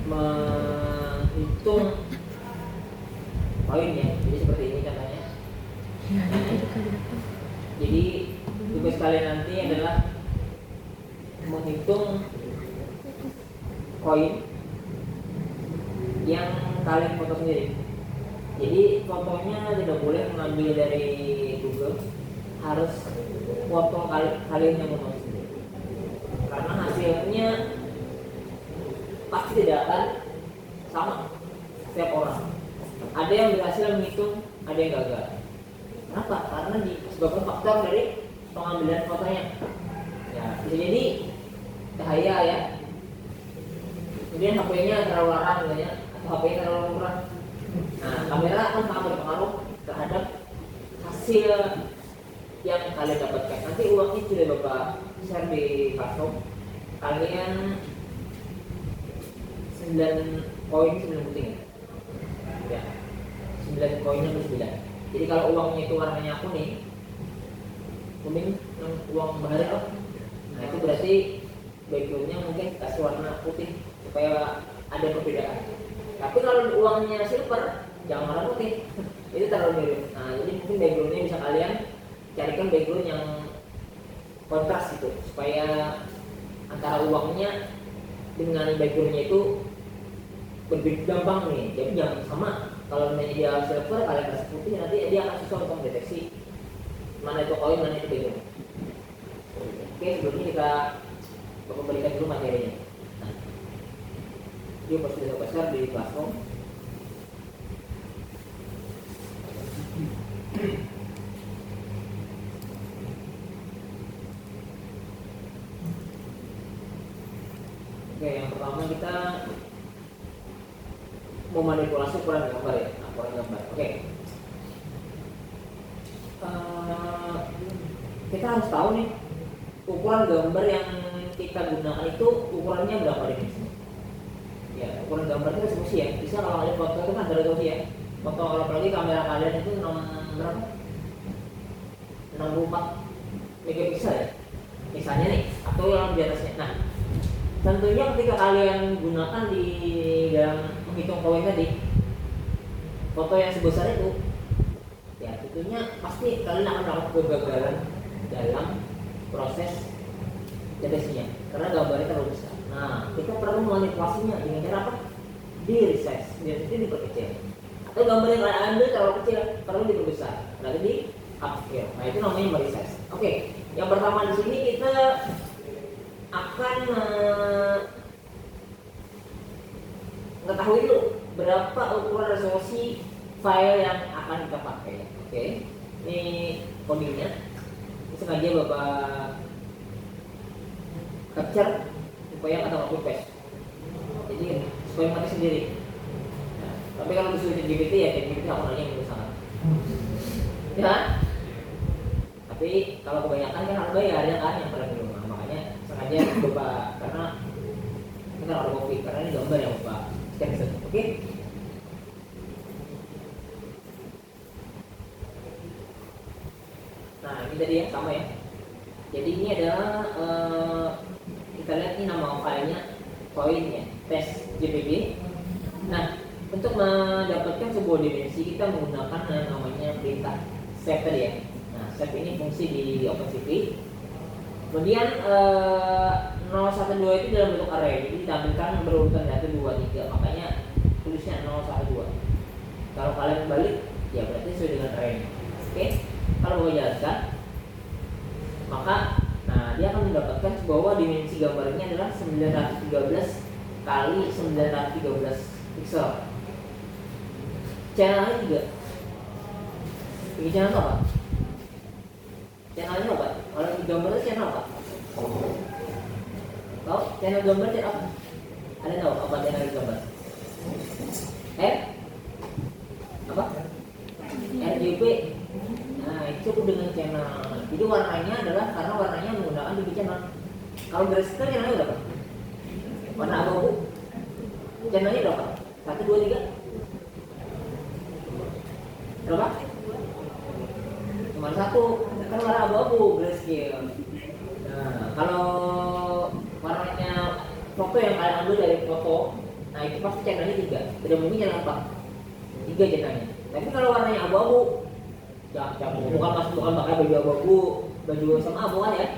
menghitung poinnya. Jadi seperti ini contohnya. Jadi tugas kalian nanti adalah menghitung koin yang kalian foto sendiri. Jadi fotonya tidak boleh mengambil dari Google, harus foto kalian yang foto sendiri. Karena hasilnya pasti tidak akan sama setiap orang. Ada yang berhasil menghitung, ada yang gagal. Kenapa? Karena disebabkan faktor dari pengambilan fotonya. Ya, bisa jadi bahaya ya. Kemudian HP-nya terlalu larang ya, atau HP-nya terlalu murah. Nah, kamera akan sangat berpengaruh terhadap hasil yang kalian dapatkan. Nanti uangnya sudah Bapak share di platform. Kalian 9 koin 9 puting ya. 9 koinnya plus 9. Jadi kalau uangnya itu warnanya kuning, uang bahari kok. Nah itu berarti backgroundnya mungkin kasih warna putih supaya ada perbedaan. Tapi kalau uangnya silver, jangan warna putih. Itu terlalu mirip. Nah jadi mungkin backgroundnya bisa kalian carikan background yang kontras gitu, supaya antara uangnya dengan backgroundnya itu berbeda gampang nih. Jadi jangan sama. Kalau namanya dia silver, kalian kasih putih, nanti dia akan susah untuk mendeteksi mana itu koin, mana itu background. Oke, sebelumnya kita memberikan dulu materinya. Nah, dia pasti sudah besar di platform. Oke, yang pertama kita memanipulasi ukuran gambar ya, ukuran gambar. Oke. Kita harus tahu nih ukuran gambar yang kita gunakan itu ukurannya berapa dimensinya. Ya, ukuran gambar itu resolusi ya. Bisa kalau kalian foto itu kan ada resolusi ya. Foto kalau apalagi kamera kalian itu berapa? 64 megapiksel ya. Misalnya nih, atau yang di atasnya. Nah, tentunya ketika kalian gunakan di dalam menghitung koin tadi, foto yang sebesar itu, ya tentunya pasti kalian akan melakukan kegagalan dalam proses deteksinya karena gambarnya terlalu besar. Nah, kita perlu memanipulasinya dengan cara apa? Di resize, jadi diperkecil. Atau gambar yang kalian ambil terlalu kecil, perlu diperbesar, berarti di upscale. Nah, itu namanya meresize. Oke, yang pertama di sini kita akan mengetahui dulu berapa ukuran resolusi file yang akan kita pakai. Oke, ini codingnya. Ini sengaja Bapak capture supaya kata copy paste. Jadi supaya mati sendiri. Nah, tapi kalau disuruh GPT ya GPT aku nanya yang sangat. Ya. Tapi kalau kebanyakan kan harus bayar ya kan yang paling rumah. Makanya sengaja Bapak karena kita harus copy karena ini gambar yang Bapak scan. Oke. Nah ini tadi ya sama ya. Jadi ini adalah kita lihat ini nama filenya koin ya, test JPG. Nah untuk mendapatkan sebuah dimensi kita menggunakan yang namanya perintah save tadi ya. Nah save ini fungsi di OpenCV. Kemudian 012 itu dalam bentuk array, jadi ditampilkan berurutan 1, 2, 3. Makanya tulisnya 012. Kalau kalian balik ya berarti sesuai dengan array. Oke, kalau mau jelaskan maka dia akan mendapatkan bahwa dimensi gambarnya adalah 913 kali 913 pixel. Channelnya juga. Ini channel apa? Channelnya apa? Kalau di gambar itu channel apa? Tahu? Channel gambar channel apa? Ada tahu apa channel gambar? Apa? RGB. Nah itu cukup dengan channel. Jadi warnanya adalah karena warnanya menggunakan DP channel. Kalau grayscale channelnya berapa? Warna abu-abu. Channelnya berapa? 1, 2, 3. Berapa? Cuma 1. Kan warna abu-abu grayscale. Nah kalau warnanya foto yang kalian ambil dari foto, Nah itu pasti channelnya 3, tidak mungkin channel 4, 3 channelnya. Tapi kalau warnanya abu-abu, bukan pakai baju abu-abu, baju sama abu kan ya.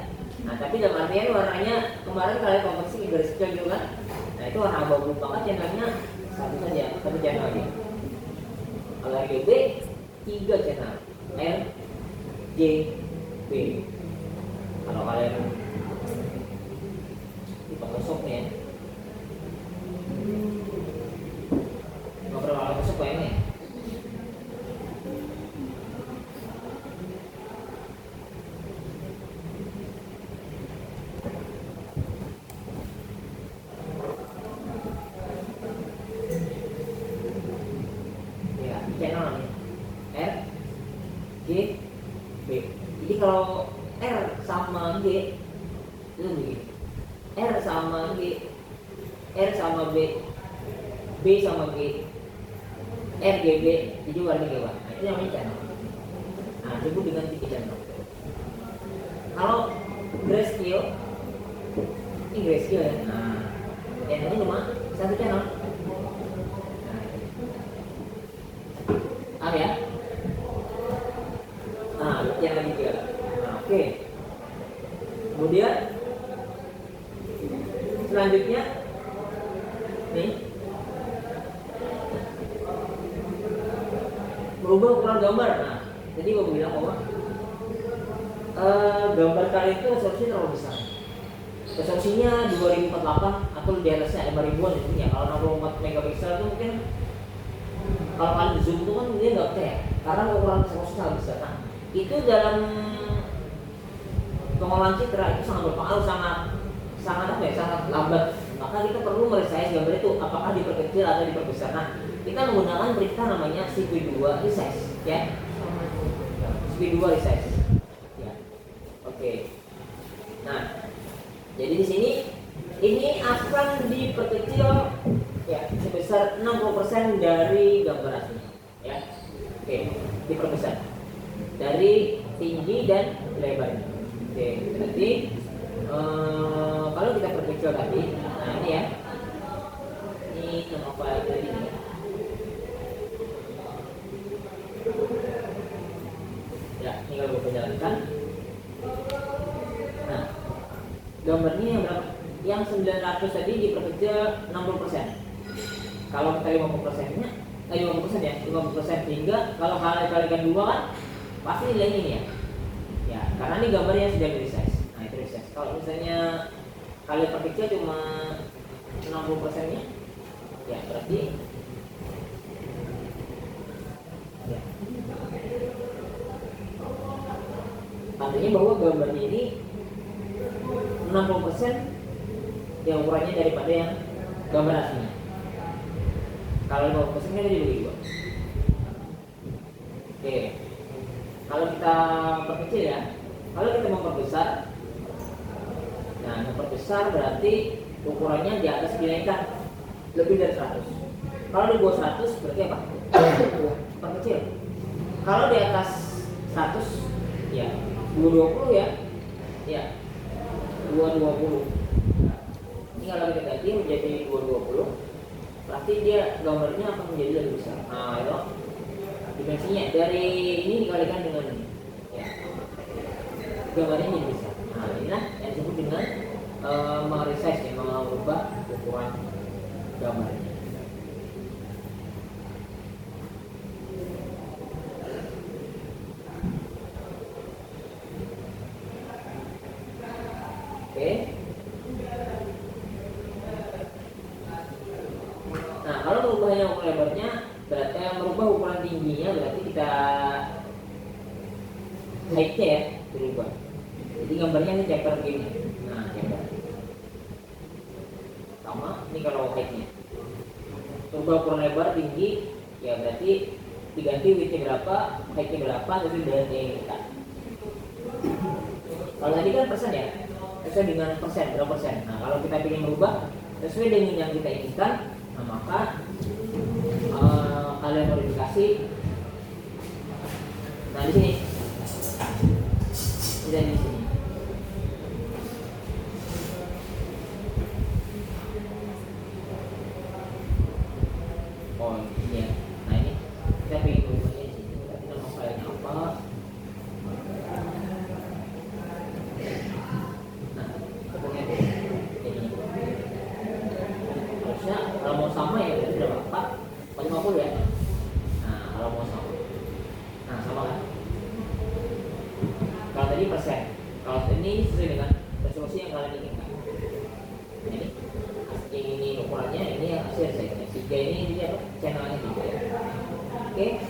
Nah tapi dalam artian warnanya kemarin kalian konversi garis kecil gitu kan. Nah itu warna abu-abu, maka channelnya satu saja, satu channel aja. Kalau RGB 3 channel, R, J, B. Kalau kalian di Photoshop nih ya, nggak pernah Photoshop kayaknya. Channel R, G, B. Jadi kalau R sama G itu begini. R sama G, R sama B, B sama G, R, G, B. Jadi warna G. Nah, itu namanya channel. Nah, disebut dengan 3 channel. Kalau grayscale, ini grayscale ya. Nah, channelnya cuma 1 channel. Ya. Nah, yang ketiga. Nah, oke. Kemudian selanjutnya nih merubah ukuran gambar. Nah, jadi gue bilang bahwa gambar kali itu resolusinya terlalu besar. Resolusinya 2048 atau di atasnya 5000-an itu ya. Kalau 64 megapiksel itu mungkin kalau kalian zoom itu kan dia nggak kayak karena ukuran resolusi sangat besar. Nah, itu dalam pengolahan citra itu sangat berpengaruh, sangat lambat. Maka kita perlu meresize gambar itu apakah diperkecil atau diperbesar. Nah, kita menggunakan perintah namanya CP2 resize ya. CP2 resize. Ya. Oke. Nah, jadi di sini ini akan diperkecil ya sebesar 60% dari gambar aslinya ya. Oke, diperbesar dari tinggi dan lebarnya. Oke, berarti kalau kita perkecil tadi, nah ini ya, ini nama file tadi ini. Ya, tinggal gue penjalankan. Nah, gambarnya yang berapa? Yang 900 tadi diperkecil 60%. Kalau kita 50%-nya, 50% ya, 50% sehingga kalau kalikan 2 kan pasti nilainya ini ya. Ya, karena ini gambarnya sudah resize. Nah, itu resize. Kalau misalnya kalian perkecil cuma 60%-nya, ya berarti ya. Artinya bahwa gambarnya ini 60% yang ukurannya daripada yang gambar aslinya. Kalau 50% kan jadi begitu. Oke. Kalau kita perkecil ya, kalau kita memperbesar, nah memperbesar berarti ukurannya di atas dinaikkan lebih dari 100. Kalau di bawah 100 berarti apa? Perkecil. Kalau di atas 100 ya 220 ya. Ya. 220. Ini kalau kita ganti menjadi 220, berarti dia gambarnya akan menjadi lebih besar. Nah, itu dimensinya dari ini dikalikan dengan ini. Ya. Gambarnya jadi besar. Nah, inilah yang disebut dengan meresize ya, mengubah ukuran gambarnya. Oke. Nah, kalau merubahnya ukuran lebarnya, berarti merubah ukuran tingginya berarti kita height-nya ya berubah. Jadi gambarnya ini chapter begini. Nah, chapter. Sama ini kalau height-nya. Merubah ukuran lebar tinggi, ya berarti diganti width-nya berapa, height-nya berapa, terus diganti yang kita. Kalau tadi kan persen ya, sesuai dengan persen, berapa persen. Nah, kalau kita ingin merubah sesuai dengan yang kita inginkan, nah maka kalian modifikasi. Nah di sini, tidak di sini. Kalau mau sama ya berarti berapa? 450 ya. Nah kalau mau sama, nah sama kan? Kalau tadi persen, kalau ini sesuai dengan resolusi yang kalian inginkan. Ini ukurannya, ini yang hasil saya. 3 ini dia channelnya 3 ya. Oke.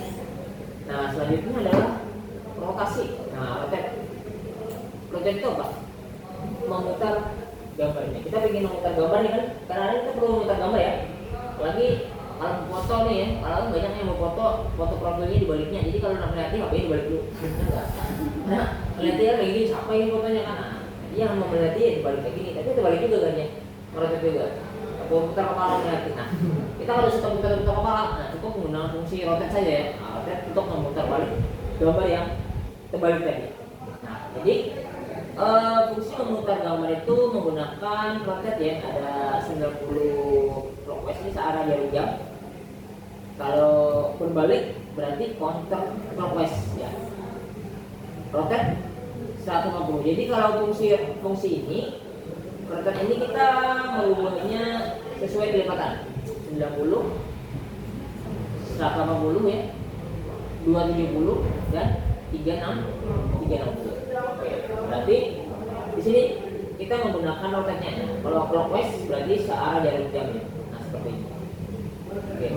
Nah selanjutnya adalah rotasi. Nah rotate itu apa? Memutar gambarnya. Kita ingin memutar gambar nih kan, karena kita perlu memutar gambar ya. Apalagi kalau foto nih ya, kalau banyak yang mau foto profilnya dibaliknya. Jadi kalau nak melihat HP dibalik dulu. Enggak. Nah, melihatnya kayak gini, siapa yang fotonya kan? Nah, dia yang mau melihat dia dibalik kayak gini, tapi dibalik juga kan ya. Merotate juga. Atau putar kepala melihat. Nah, kita kalau suka putar kepala, nah cukup menggunakan fungsi rotate saja ya. Nah, rotate untuk memutar balik gambar yang terbalik tadi. Nah, jadi fungsi memutar gambar itu menggunakan rotate ya, ada 90 clockwise ini searah jarum jam. Kalau berbalik berarti counter clockwise ya. Rotate 150. Jadi kalau fungsi ini rotate ini kita merubahnya sesuai kelipatan 90, 180 ya, 270 dan 360. Oke, berarti di sini kita menggunakan rotate-nya. Kalau clockwise berarti searah jarum jam ya. Nah seperti ini. Oke.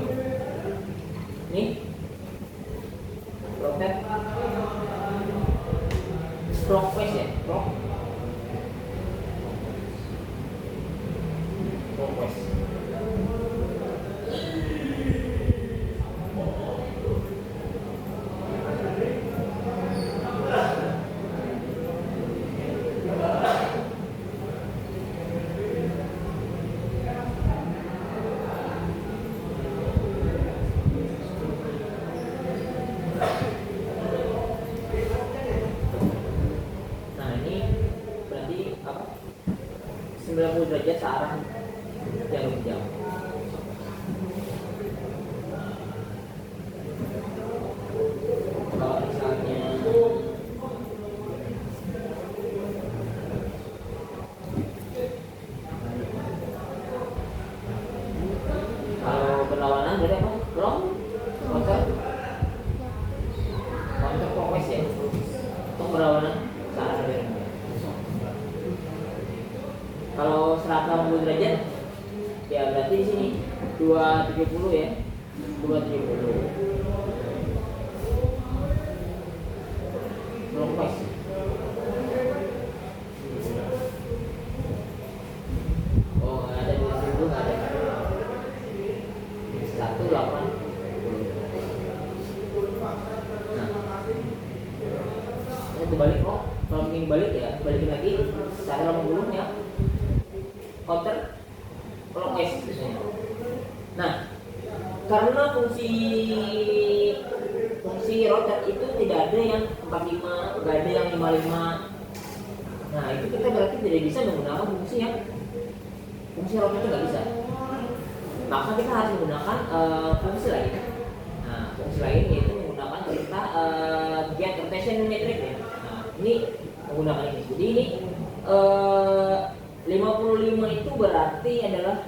Ini rotate clockwise ya, clockwise. Nah ini berarti apa? 90 derajat searah jarum jam. Kalau misalnya kalau berlawanan berarti apa? Counter clockwise ya. Untuk berlawanan searah jarum jam. Kalau 180 derajat ya berarti di sini 270 ya. 270. Clockwise. Oh, nggak ada di situ, nggak ada. 180. Nah, ini dibalik kok. Kalau ingin balik ya, balikin lagi 180 ya. Counter clockwise. Nah, karena fungsi rotate itu tidak ada yang 45, tidak ada yang 55. Nah, itu kita berarti tidak bisa menggunakan fungsi rotate, nggak bisa. Maka kita harus menggunakan fungsi lain. Nah, fungsi lain yaitu menggunakan perintah get rotation metric ya. Nah, ini menggunakan ini. Jadi ini 55 itu berarti adalah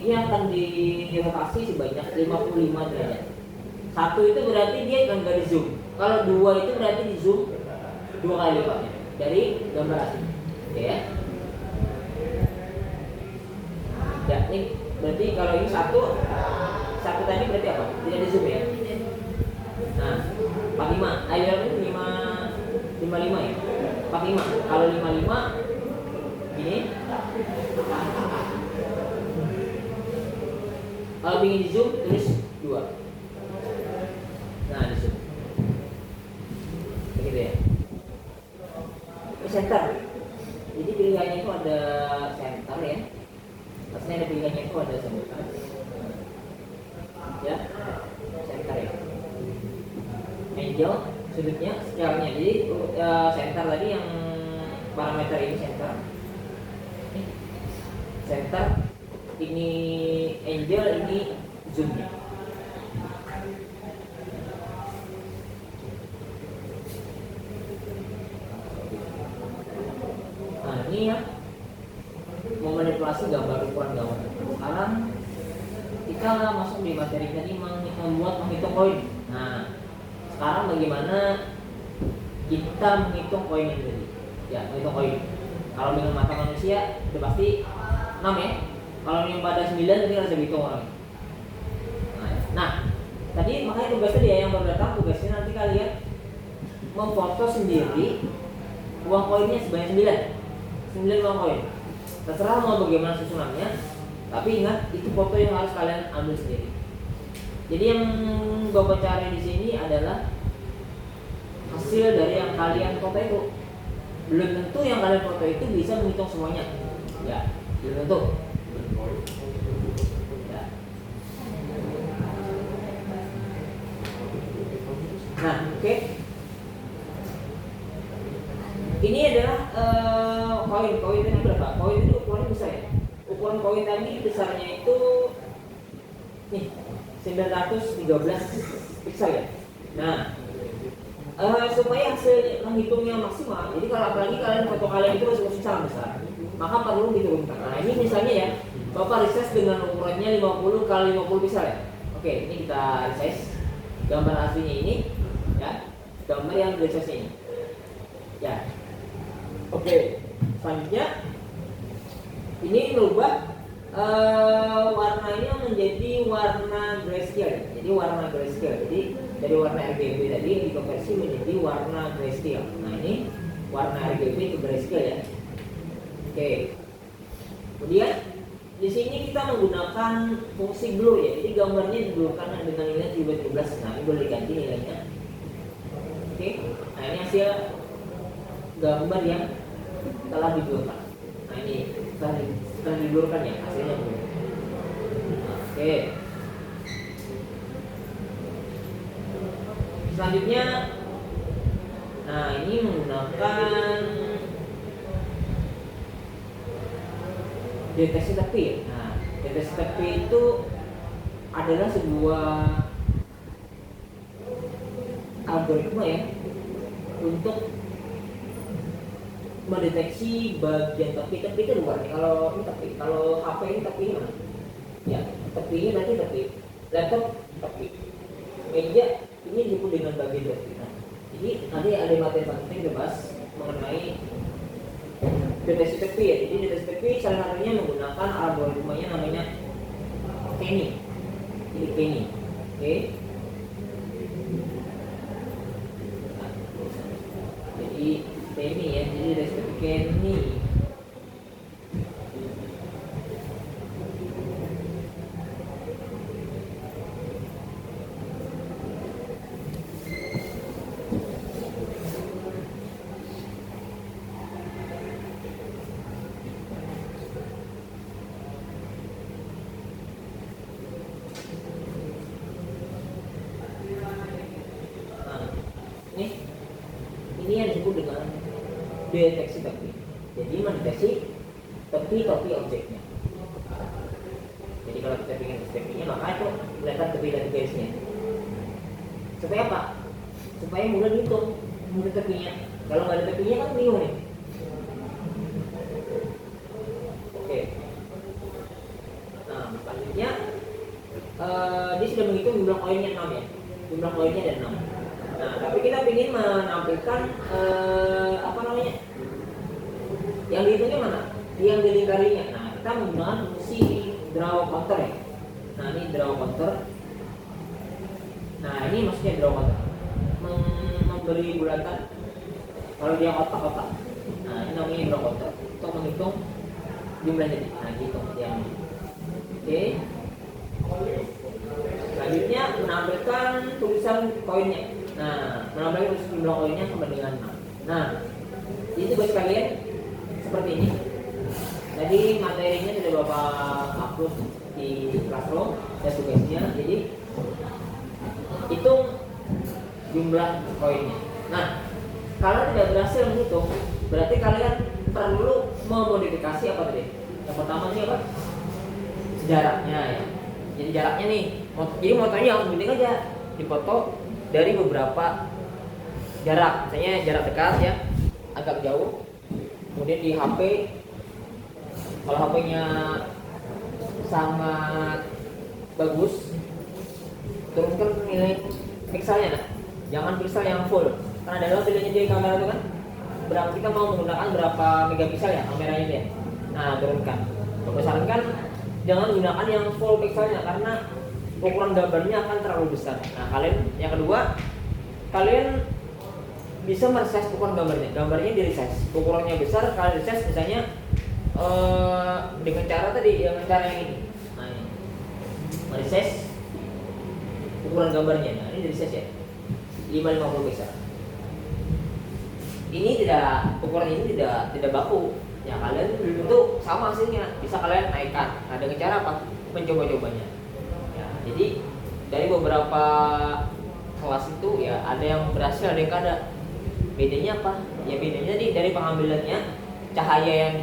dia akan dirotasi sebanyak 55 derajat. 1 itu berarti dia akan dari zoom. Kalau 2 itu berarti di zoom 2 kali lipatnya dari gambar asli. Oke ya. Ya, ini berarti kalau ini satu tadi berarti apa? Tidak di zoom ya. Nah, 45. Ayo ini 55 ya. 45. Kalau 55 gini. Kalau ingin di zoom tulis 2. Nah di zoom begitu ya. Center. Jadi pilihannya itu ada center ya. Maksudnya ada pilihannya itu ada center. Ya, center ya. Angle sudutnya scale-nya. Jadi center tadi yang parameter ini center. Center ini angle, ini zoomnya. Nah ini ya memanipulasi gambar, ukuran gambar. Sekarang kita masuk di materi tadi menghitung koin. Nah, sekarang bagaimana kita menghitung koin ini tadi? Ya, menghitung koin. Kalau dengan mata manusia udah pasti 6 ya. Kalau yang pada 9 nanti harus dihitung orang. Nah, tadi makanya tugas tadi ya yang baru datang, tugasnya nanti kalian memfoto sendiri uang koinnya sebanyak 9 uang koin. Terserah mau bagaimana susunannya, tapi ingat itu foto yang harus kalian ambil sendiri. Jadi yang Bapak cari di sini adalah hasil dari yang kalian foto itu. Belum tentu yang kalian foto itu bisa menghitung semuanya. Ya, belum tentu. Ya. Nah, oke. Ini adalah koin tadi berapa? Koin itu ukurannya besar ya. Ukuran koin tadi besarnya itu nih 913 piksel ya. Nah, supaya hasil menghitungnya maksimal, jadi kalau apalagi kalian foto kalian itu resolusi sangat besar, maka perlu diturunkan. Nah, ini misalnya ya, Bapak resize dengan ukurannya 50 kali 50 piksel ya. Oke, ini kita resize gambar aslinya ini ya, gambar yang resize ini. Ya. Oke, selanjutnya ini merubah warnanya menjadi warna grayscale. Jadi warna grayscale. Jadi dari warna RGB tadi dikonversi menjadi warna grayscale. Nah, ini warna RGB ke grayscale ya. Oke. Kemudian di sini kita menggunakan fungsi blur ya. Jadi gambarnya diblurkan dengan nilai 13. Nah, ini boleh diganti nilainya. Oke. Nah, ini hasil gambar yang telah diblurkan. Nah, ini setelah diblurkan ya hasilnya. Oke. Selanjutnya, nah ini menggunakan deteksi tepi. Nah, deteksi tepi itu adalah sebuah algoritma ya untuk mendeteksi bagian tepi itu luar nih. Kalau ini tepi, kalau HP ini tepi mana? Ya, tepi ini nanti tepi, laptop tepi, meja ini disebut dengan bagian tepi. Nah, jadi nanti ada materi penting dibahas mengenai deteksi tepi ya. Jadi deteksi tepi salah satunya menggunakan algoritmanya namanya Kenny. Ini Kenny, oke? Jadi Kenny ya, jadi deteksi tepi Kenny. Ini yang disebut dengan deteksi tepi. Jadi mendeteksi tepi-tepi objeknya. Jadi kalau kita ingin tepinya, maka itu melihat tepi dan garisnya. Supaya apa? Supaya mudah dihitung tepinya. Kalau nggak ada tepinya kan bingung nih. Oke. Nah, selanjutnya dia sudah menghitung jumlah koinnya 6 ya. Jumlah koinnya ada 6. Nah, tapi kita ingin menampilkan apa namanya? Yang dihitungnya mana? Yang dilingkarinya. Nah, kita menggunakan fungsi draw counter ya. Nah, ini draw counter. Nah, ini maksudnya draw counter. Memberi bulatan kalau dia kotak-kotak. Nah, ini namanya draw counter untuk menghitung jumlahnya. Nah, gitu yang. Oke. Selanjutnya menampilkan tulisan koinnya. Nah, menampilkan jumlah koinnya sama dengan 6. Nah, itu buat kalian seperti ini. Jadi materinya sudah Bapak upload di Classroom dan tugasnya. Jadi hitung jumlah koinnya. Nah, kalau tidak berhasil menghitung, berarti kalian perlu memodifikasi apa tadi? Yang pertama ini apa? Jaraknya ya. Jadi jaraknya nih. Jadi motonya yang penting aja dipoto dari beberapa jarak, misalnya jarak dekat ya, agak jauh. Kemudian di HP, kalau HP-nya sangat bagus, turunkan nilai pikselnya. Nah, jangan piksel yang full, karena dalam videonya di kamera itu kan berapa, kita mau menggunakan berapa megapiksel ya kameranya dia. Nah, turunkan. Aku sarankan jangan gunakan yang full pikselnya karena ukuran gambarnya akan terlalu besar. Nah, kalian yang kedua, kalian bisa meresize ukuran gambarnya di resize. Ukurannya besar, kalian resize misalnya dengan cara tadi, dengan cara yang ini. Nah, ini. Meresize ukuran gambarnya. Nah, ini di resize ya. 550 pixel. Ini ukuran ini tidak baku. Ya, kalian itu sama hasilnya. Bisa kalian naikkan. Nah, dengan cara apa? Mencoba-cobanya. Ya, jadi dari beberapa kelas itu ya ada yang berhasil, ada yang kada. Bedanya apa? Ya bedanya dari pengambilannya cahaya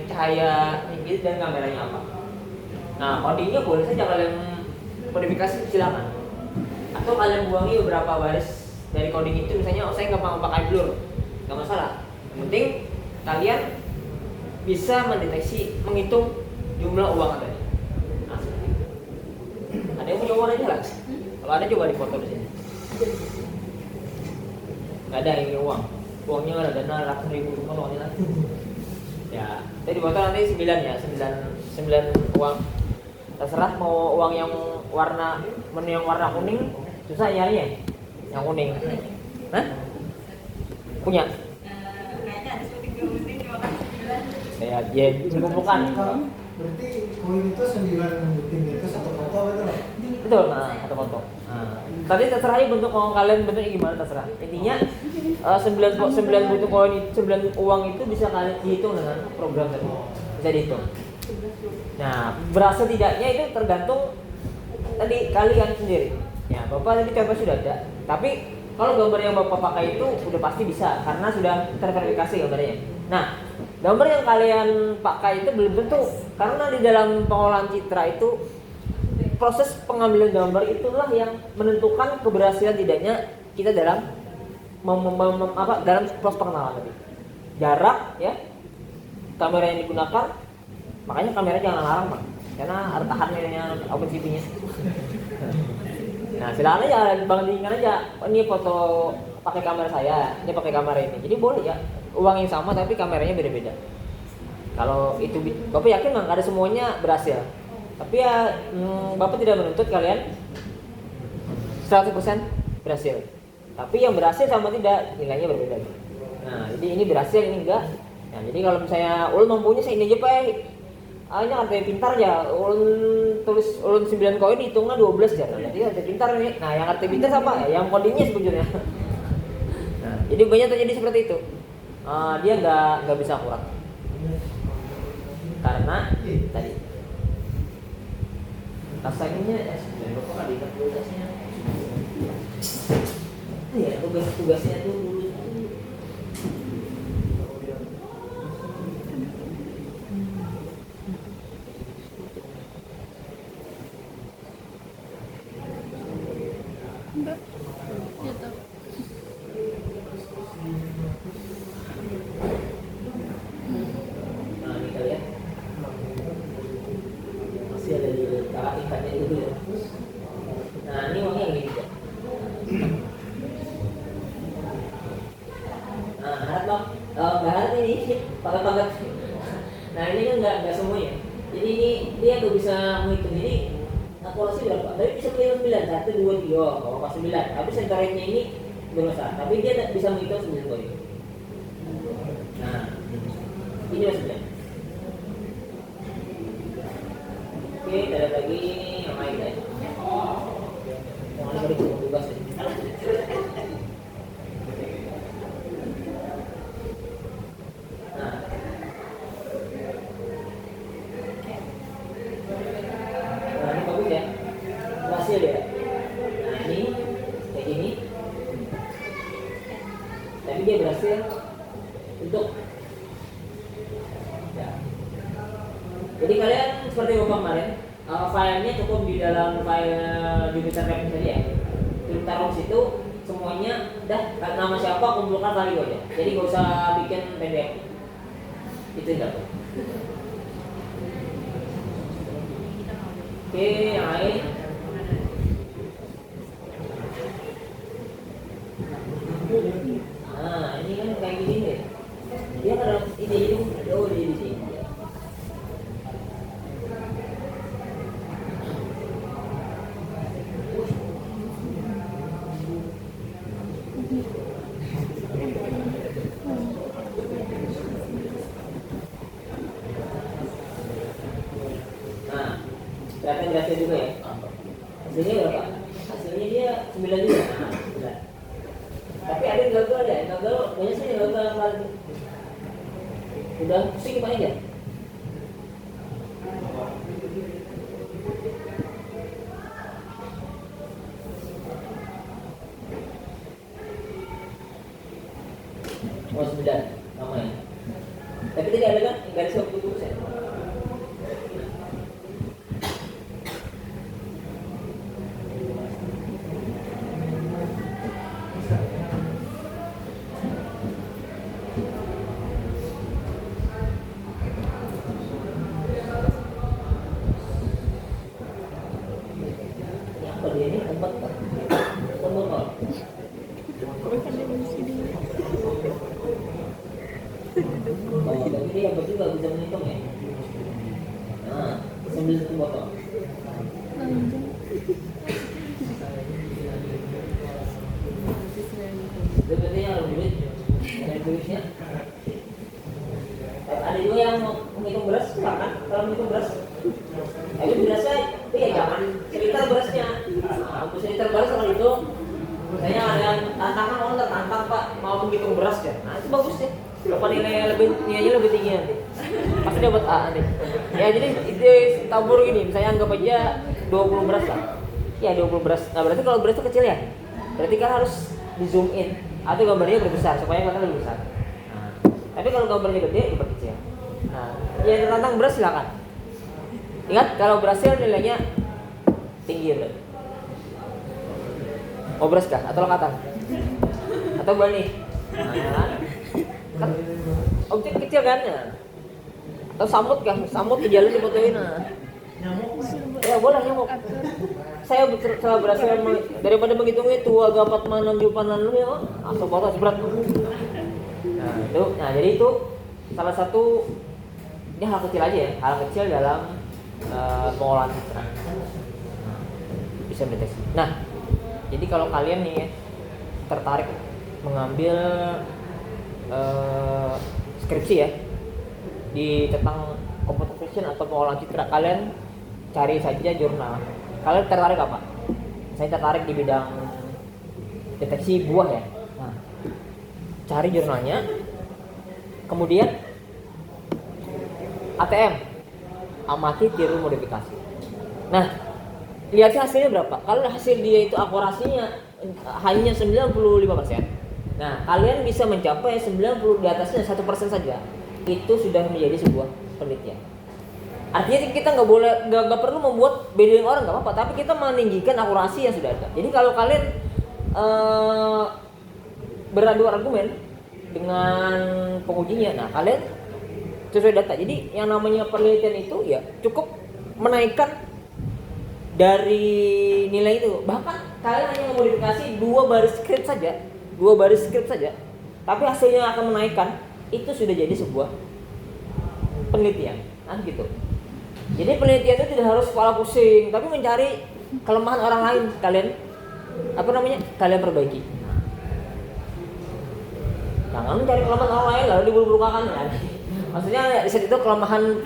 gitu dan kameranya apa. Nah, codingnya boleh saja kalian modifikasi, silakan. Atau kalian buangi beberapa baris dari coding itu, misalnya saya nggak mau pakai blur, nggak masalah. Yang penting kalian bisa mendeteksi, menghitung jumlah uang tadi. Nah, ada yang punya uang aja lah. Kalau ada coba dipoto di sini. Nggak ada yang punya uang. Uangnya ada dana ratusan ribu cuma uangnya lah. Ya, tadi dipoto nanti 9 ya, 9 uang. Terserah mau uang yang warna kuning, susah nyarinya. Yang kuning. Hah? Punya? Kayaknya ada syuting kuning Ya, dikumpulkan. Berarti koin itu 9 butir itu satu foto betul? Betul, nah, satu foto. Nah, tadi terserah aja bentuk mau kalian bentuknya gimana, terserah. Intinya 9 bentuk koin, 9 uang itu bisa kalian dihitung dengan program tadi. Bisa dihitung. Nah, berasa tidaknya itu tergantung tadi kalian sendiri. Ya, Bapak tadi coba sudah ada. Tapi kalau gambar yang Bapak pakai itu udah pasti bisa karena sudah terverifikasi gambarnya. Nah, gambar yang kalian pakai itu belum tentu, karena di dalam pengolahan citra itu proses pengambilan gambar itulah yang menentukan keberhasilan tidaknya kita dalam dalam proses pengenalan tadi. Jarak ya, kamera yang digunakan, makanya kamera jangan larang Pak, karena harus tahan nilainya OpenCV-nya. Nah, silakan aja bandingkan aja. Ini foto pakai kamera saya, ini pakai kamera ini. Jadi boleh ya, uang yang sama tapi kameranya beda-beda. Kalau itu Bapak yakin nggak ada semuanya berhasil. Tapi ya Bapak tidak menuntut kalian 100% berhasil. Tapi yang berhasil sama tidak nilainya berbeda. Nah, jadi ini berhasil, ini enggak. Nah, jadi kalau misalnya ulun mampunya saya ini aja Pak. Ini artinya pintar ya. Ulun 9 koin hitungnya 12 ya. Jadi artinya pintar nih. Nah, yang artinya pintar sama ya, yang codingnya sebetulnya. Nah, jadi banyak terjadi seperti itu. Dia nggak bisa akurat. Karena tadi tasanya Bapak kan diingat tugasnya. Ya, tugasnya tuh dulu. Enggak. Gitu. Nah, ini kalian masih ada di kakak tingkatnya dulu ya. Nah, ini uangnya yang ini. Nah, harap Bang, nggak harap ini paket-paket. Nah, ini kan nggak semuanya. Jadi ini dia tuh bisa menghitung ini akurasi berapa? Tapi bisa menghitung 9, 1, 2, 3, kalau pas 9. Tapi senternya ini belum besar. Tapi dia bisa menghitung 9 koin. Nah, ini masih 9. Oke, ada lagi yang lain ya. Yang lain baru tugas nih. Nah, ini bagus ya. Berhasil ya. Nah, ini kayak gini. Tapi dia berhasil untuk ya. Jadi kalian seperti Bapak kemarin, filenya cukup di dalam file Jupyter Mapping saja ya. Klik taruh situ, semuanya dah nama siapa kumpulkan value aja. Jadi nggak usah bikin PDF. Itu enggak. Oke, yang lain. Ternyata berhasil juga ya. Hasilnya berapa? Hasilnya dia 9 juga. Nah, 9. Tapi ada yang gagal ya, gagal banyak sih yang gagal kali. Udah pusing gimana aja? Oh 9 namanya. Tapi tidak ada kan garis waktu putus ya? Apa dia ini tempat kan? Tempat apa? Oh, tapi dia berarti nggak bisa menghitung ya? Nah, sambil satu botol. Itu berarti yang duit, ada duitnya. Ada juga yang menghitung beras, kan? Kalau menghitung beras, tapi berasnya itu ya jangan seliter berasnya. Nah, untuk seliter beras kalau itu, saya ada yang tantangan orang tertantang pak mau menghitung beras ya. Nah itu bagus ya. Apa nilainya lebih tinggi nanti. Pasti dapat A nanti. Ya jadi itu tabur gini, misalnya anggap aja 20 beras lah. Ya 20 beras. Nah berarti kalau beras itu kecil ya. Berarti kan harus di zoom in atau gambarnya berbesar supaya kelihatan lebih besar. Nah, tapi kalau gambarnya gede diperkecil. Nah, yang tertantang beras silakan. Ingat kalau berhasil nilainya tinggi ya. Oh beras kah? Atau lokatan? Atau bani? Nah, kan objek kecil kan ya? Atau samut kah? Samut di jalan difotoin nah. Ya boleh nyamuk. Saya berhasil daripada begitu itu agak 46 jupanan lu ya, asal foto seberat. Nah itu, nah jadi itu salah satu ini hal kecil aja ya, hal kecil dalam pengolahan citra. Bisa mendeteksi. Nah, jadi kalau kalian nih ya, tertarik mengambil skripsi ya di tentang computer vision atau pengolahan citra, kalian cari saja jurnal. Kalian tertarik apa? Saya tertarik di bidang deteksi buah ya. Nah, cari jurnalnya, kemudian ATM, amati tiru modifikasi. Nah, lihat hasilnya berapa. Kalau hasil dia itu akurasinya hanya 95%. Nah, kalian bisa mencapai 90 di atasnya 1% saja. Itu sudah menjadi sebuah penelitian. Artinya kita nggak perlu membuat beda orang nggak apa-apa, tapi kita meninggikan akurasi yang sudah ada. Jadi kalau kalian beradu argumen dengan pengujinya, nah kalian sesuai data. Jadi yang namanya penelitian itu ya cukup menaikkan dari nilai itu. Bahkan kalian hanya memodifikasi 2 baris skrip saja, tapi hasilnya akan menaikkan. Itu sudah jadi sebuah penelitian, nah gitu. Jadi penelitian itu tidak harus kepala pusing, tapi mencari kelemahan orang lain, kalian kalian perbaiki. Jangan mencari kelemahan orang lain lalu diburuk-burukakan ya. Maksudnya di situ kelemahan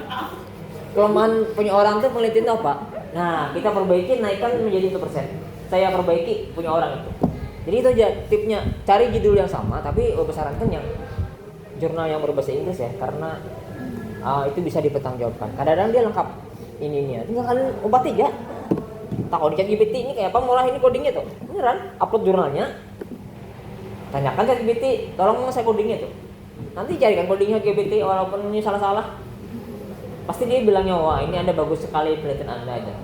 punya orang itu penelitian itu apa? Nah, kita perbaiki, naikkan menjadi 1%. Saya perbaiki punya orang itu. Jadi itu aja tipnya, cari judul yang sama tapi besarankan yang jurnal yang berbahasa Inggris ya, karena itu bisa dipertanggungjawabkan. Kadang-kadang dia lengkap ini. Tinggal kalian ubah 3. Takut di ChatGPT ini kayak apa, malah ini codingnya tuh. Beneran, upload jurnalnya. Tanyakan ChatGPT, tolong saya codingnya tuh. Nanti carikan codingnya GPT walaupun ini salah-salah. Pasti dia bilangnya, wah ini Anda bagus sekali penelitian Anda aja.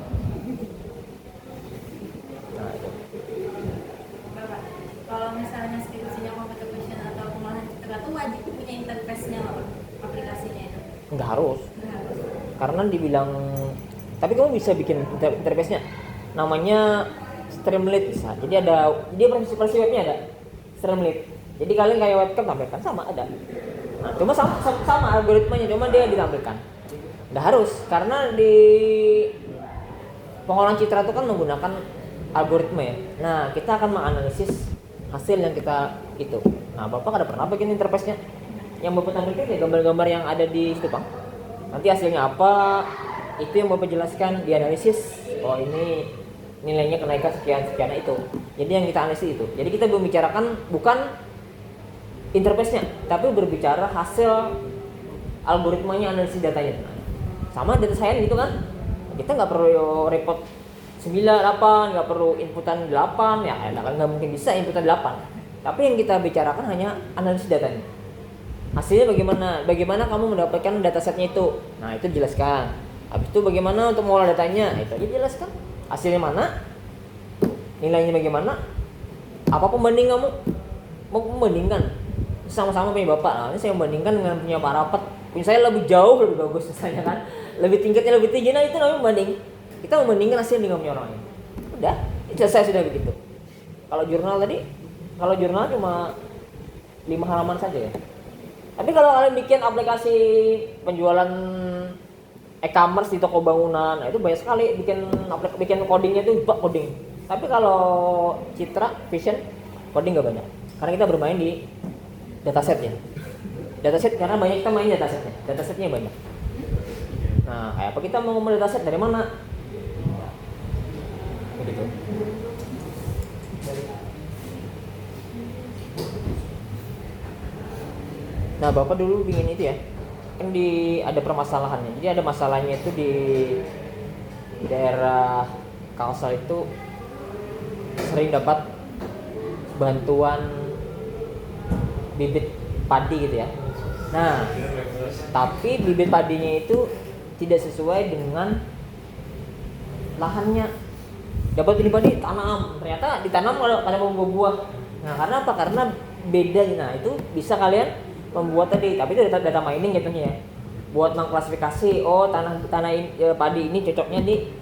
Nah itu. Bapak, kalau misalnya skripsinya computer vision atau pengolahan citra itu wajib punya interface-nya apa? Aplikasinya itu? Nggak harus. Nggak harus. Karena dibilang, tapi kamu bisa bikin interface-nya. Namanya Streamlit bisa. Jadi dia versi webnya ada Streamlit. Jadi kalian kayak webcam tampilkan sama ada. Nah, cuma sama algoritmanya, cuma dia ditampilkan. Nggak harus, karena di pengolahan citra itu kan menggunakan algoritma ya. Nah, kita akan menganalisis hasil yang kita itu. Nah, Bapak ada pernah bikin interface-nya? Yang Bapak tampilkan ya gambar-gambar yang ada di situ, Bang. Nanti hasilnya apa? itu yang Bapak jelaskan dianalisis. Oh ini nilainya kenaikan sekian itu. Jadi yang kita analisis itu. Jadi kita membicarakan bukan interface-nya, tapi berbicara hasil algoritmanya, analisis datanya. Sama data science gitu kan. Kita nggak perlu report 9, 8, nggak perlu inputan 8, ya nggak mungkin bisa inputan 8. Tapi yang kita bicarakan hanya analisis datanya. Hasilnya bagaimana kamu mendapatkan datasetnya itu. Nah itu dijelaskan. Habis itu bagaimana untuk mengolah datanya, itu aja jelaskan. Hasilnya mana, nilainya bagaimana, apa pembanding kamu mau membandingkan sama-sama punya bapak. Nah, ini saya membandingkan dengan punya Pak Rapat, punya saya lebih jauh lebih bagus misalnya kan, lebih tingkatnya lebih tinggi. Nah itu namanya membanding. Kita membandingkan hasil dengan punya orang lain. Udah, selesai sudah begitu. Kalau jurnal cuma 5 halaman saja ya. Tapi kalau kalian bikin aplikasi penjualan e-commerce di toko bangunan, nah itu banyak sekali bikin codingnya itu coding. Tapi kalau citra, vision, coding nggak banyak. Karena kita bermain di dataset ya. Dataset karena banyak kita main datasetnya. Datasetnya banyak. Nah, kayak apa kita mau ngomong dataset dari mana? Begitu. Nah, Bapak dulu bikin itu ya. Kan ada permasalahannya. Jadi ada masalahnya itu di daerah Kalsel itu sering dapat bantuan bibit padi gitu ya. Nah, tapi bibit padinya itu tidak sesuai dengan lahannya. Dapat bibit padi tanam, ternyata ditanam kalau mau buah. Nah, karena apa? Karena beda. Nah, itu bisa kalian membuat tadi, tapi itu data mining jatuhnya ya. Buat mengklasifikasi, oh tanah padi ini cocoknya di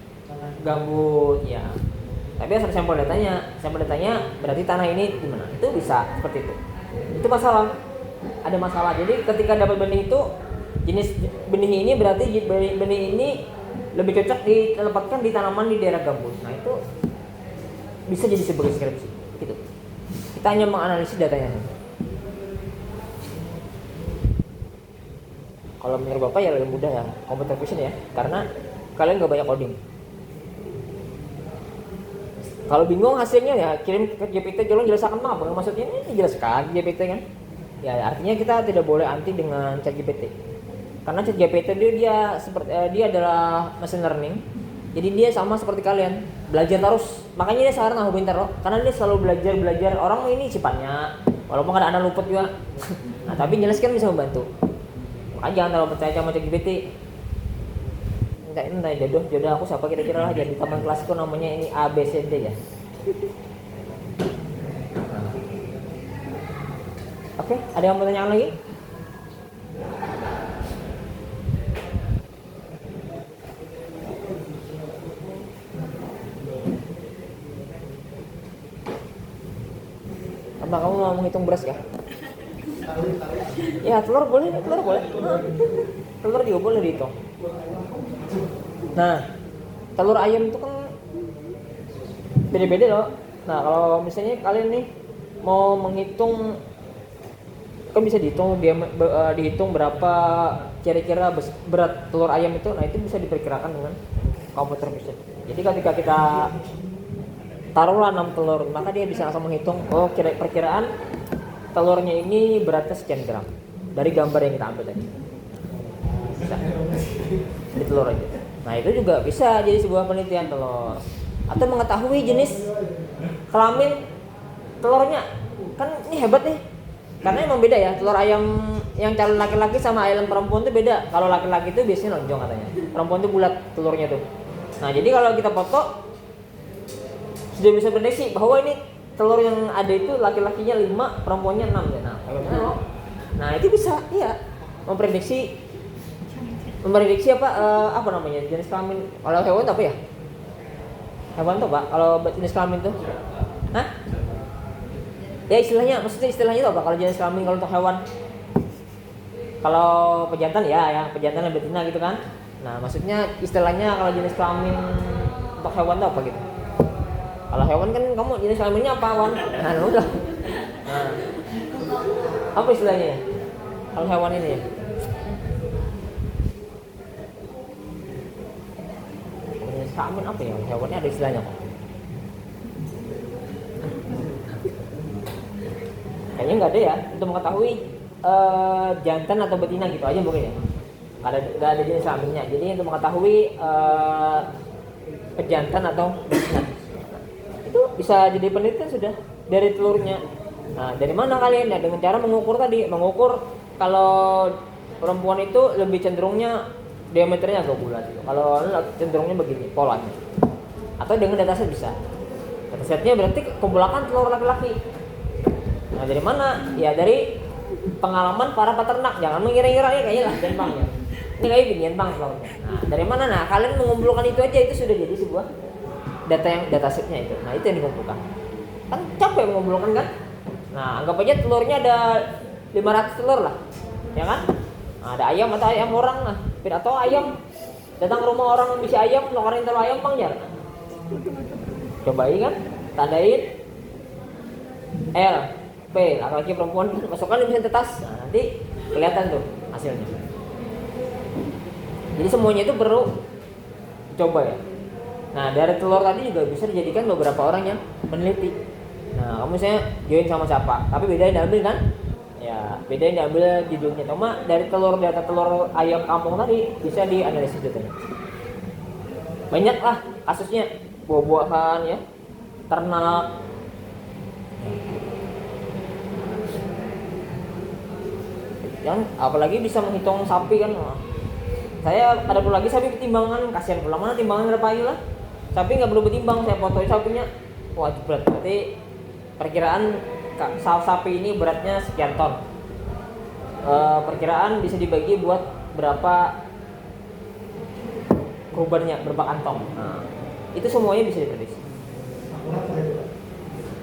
gambut ya. Tapi harus sampel datanya berarti tanah ini di mana? Itu bisa seperti itu. Itu masalah. Ada masalah. Jadi ketika dapat benih itu jenis benih ini berarti benih ini lebih cocok ditempatkan di tanaman di daerah gambut. Nah, itu bisa jadi sebagai skripsi gitu. Kita hanya menganalisis datanya. Kalau menurut Bapak ya lebih mudah ya, computer vision ya, karena kalian nggak banyak coding. Kalau bingung hasilnya ya kirim ke GPT, tolong jelaskan apa maksudnya, ini jelaskan GPT kan. Ya artinya kita tidak boleh anti dengan ChatGPT. Karena ChatGPT dia adalah machine learning. Jadi dia sama seperti kalian, belajar terus. Makanya dia sekarang aku pintar loh, karena dia selalu belajar. Orang ini sifatnya, walaupun kadang-kadang luput juga. Nah, tapi jelas kan bisa membantu. Makanya jangan terlalu percaya sama ChatGPT. Entah jodoh aku siapa kira-kira lah, jadi teman kelasku namanya ini ABCD ya. Oke, ada yang mau tanya lagi? Apa kamu mau menghitung beras ya? Ya telur boleh. Telur juga boleh dihitung. Nah, telur ayam itu kan beda-beda loh. Nah, kalau misalnya kalian nih mau menghitung, kan bisa dihitung berapa kira-kira berat telur ayam itu. Nah, itu bisa diperkirakan dengan computer vision. Jadi ketika kita taruhlah 6 telur, maka dia bisa langsung menghitung, oh perkiraan telurnya ini beratnya sekian gram dari gambar yang kita ambil tadi. Bisa di telur aja. Nah, itu juga bisa jadi sebuah penelitian telur. Atau mengetahui jenis kelamin telurnya. Kan ini hebat nih. Karena emang beda ya, telur ayam yang calon laki-laki sama ayam perempuan itu beda. Kalau laki-laki itu biasanya lonjong katanya. Perempuan itu bulat telurnya tuh. Nah, jadi kalau kita foto sudah bisa prediksi bahwa ini telur yang ada itu laki-lakinya 5, perempuannya 6 ya. Nah, itu bisa iya memprediksi apa namanya jenis kelamin. Kalau hewan apa ya? Hewan tuh Pak, kalau jenis kelamin tuh? Hah? Ya maksudnya istilahnya itu apa? Kalau jenis kelamin kalau untuk hewan? Kalau pejantan ya pejantan dan betina gitu kan? Nah, maksudnya istilahnya kalau jenis kelamin untuk hewan tuh apa gitu? Kalau hewan kan kamu jenis kelaminnya apa Wan? Nah, udah. Nah, apa istilahnya ya? Kalau hewan ini ya? Samin apa ya? Hewannya ada istilahnya kok. Kayaknya nggak ada ya untuk mengetahui jantan atau betina gitu aja mungkin ya. Nggak ada jenis kelaminnya. Jadi untuk mengetahui pejantan atau betina itu bisa jadi penelitian sudah dari telurnya. Nah, dari mana kalian? Ya, dengan cara mengukur kalau perempuan itu lebih cenderungnya diameternya agak bulat gitu. Kalau cenderungnya begini polanya. Atau dengan dataset bisa. Datasetnya berarti kumpulkan telur laki-laki. Nah, dari mana? Ya dari pengalaman para peternak. Jangan mengira-ngira ya kayaknya lah jembang ya. Ini kayak gini jembang telurnya. Nah, dari mana? Nah, kalian mengumpulkan itu aja itu sudah jadi sebuah datasetnya itu. Nah, itu yang dikumpulkan. Kan capek mengumpulkan kan? Nah, anggap aja telurnya ada 500 telur lah. Ya kan? Nah, ada ayam atau ayam orang lah. Atau ayam datang ke rumah orang bisa ayam, nukarin telur ayam Bang Jar. Cobain kan? Tandain L, P, laki-laki perempuan masukkan di mesin tetas. Nah, nanti kelihatan tuh hasilnya. Jadi semuanya itu perlu coba ya. Nah, dari telur tadi juga bisa dijadikan beberapa orang yang meneliti. Nah, kamu misalnya join sama siapa? Tapi beda yang diambil kan? Ya, beda yang diambil judulnya. Cuma dari data telur ayam kampung tadi bisa dianalisis datanya. Banyak lah kasusnya, buah-buahan ya, ternak. Yang apalagi bisa menghitung sapi kan. Saya ada pun lagi sapi timbangan, kasihan pula mana timbangan berapa ayu lah. Sapi nggak perlu bertimbang, saya fotoin sapinya. Wah, berat. Berarti perkiraan sapi ini beratnya sekian ton. Perkiraan bisa dibagi buat berapa kurbannya, berapa kantong. Nah, itu semuanya bisa diprediksi.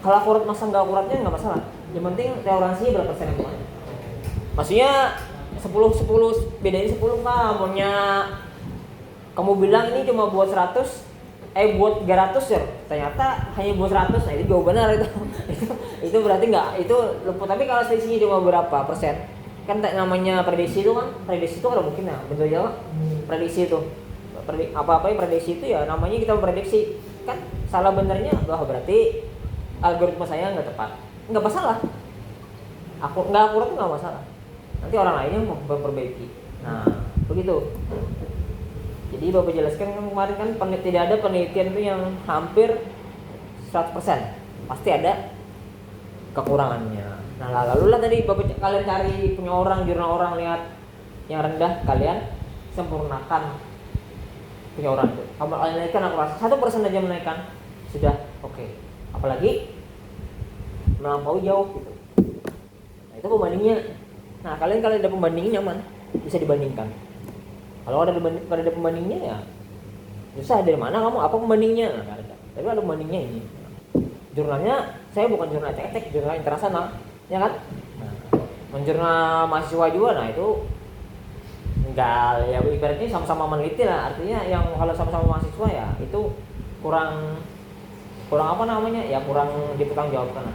Kalau akurat masa nggak akuratnya nggak masalah. Yang penting toleransinya berapa persen yang kemana. Maksudnya 10 bedain 10 Pak. Maunya kamu bilang ini cuma buat 100 buat 300 ya. Ternyata hanya buat 100. Nah, itu jawabannya itu. itu berarti enggak itu luput. Tapi kalau selisihnya cuma berapa persen? Kan namanya prediksi itu kan. Prediksi itu kalau mungkin ya betul ya. Prediksi itu. Apa-apa yang prediksi itu ya namanya kita memprediksi. Kan salah benernya berarti algoritma saya enggak tepat. Enggak masalah. Enggak akurat itu enggak masalah. Nanti orang lain yang memperbaiki. Nah, begitu. Jadi Bapak jelaskan kan kemarin kan tidak ada penelitian itu yang hampir 100%. Pasti ada kekurangannya. Nah, lalu lah tadi Bapak kalian cari punya orang, jurnal orang lihat yang rendah, kalian sempurnakan punya orang itu. Kamu naikkan akurasi 1% aja menaikkan sudah oke. Apalagi melampaui jauh gitu. Nah, itu pembandingnya. Nah, kalian kalau ada pembandingnya nyaman, bisa dibandingkan. Kalau ada pembandingnya ya susah dari mana kamu apa pembandingnya? Nah, ada. Tapi ada pembandingnya ini. Jurnalnya saya bukan jurnal cetek, jurnal internasional, ya kan? Nah, jurnal mahasiswa juga, nah itu enggak ya ibaratnya sama-sama meneliti lah. Artinya yang kalau sama-sama mahasiswa ya itu kurang apa namanya? Ya kurang dipertanggungjawabkan.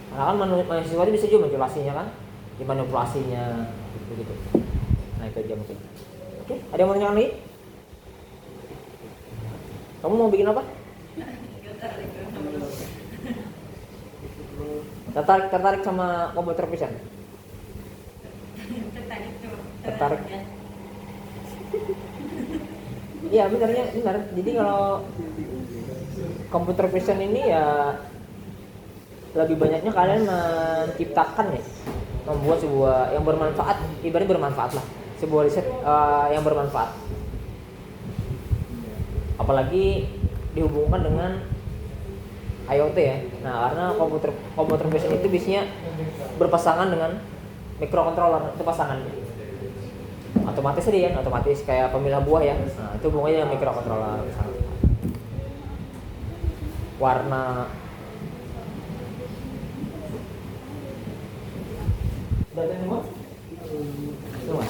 Karena kan mahasiswa itu bisa juga manipulasinya kan? Dimanipulasinya begitu. Nah, itu aja mungkin. Oke, ada yang mau nanya lagi? Kamu mau bikin apa? Tertarik sama komputer vision? Tertarik. Iya, benar. Jadi kalau komputer vision ini ya lebih banyaknya kalian menciptakan ya, membuat sebuah yang bermanfaat, ibaratnya bermanfaat lah, sebuah riset yang bermanfaat. Apalagi dihubungkan dengan IoT ya. Nah, karena komputer vision itu biasanya berpasangan dengan microcontroller, itu pasangan. Otomatis tadi ya, otomatis kayak pemilah buah ya. Nah, itu hubungannya dengan microcontroller. Warna semua? Semua.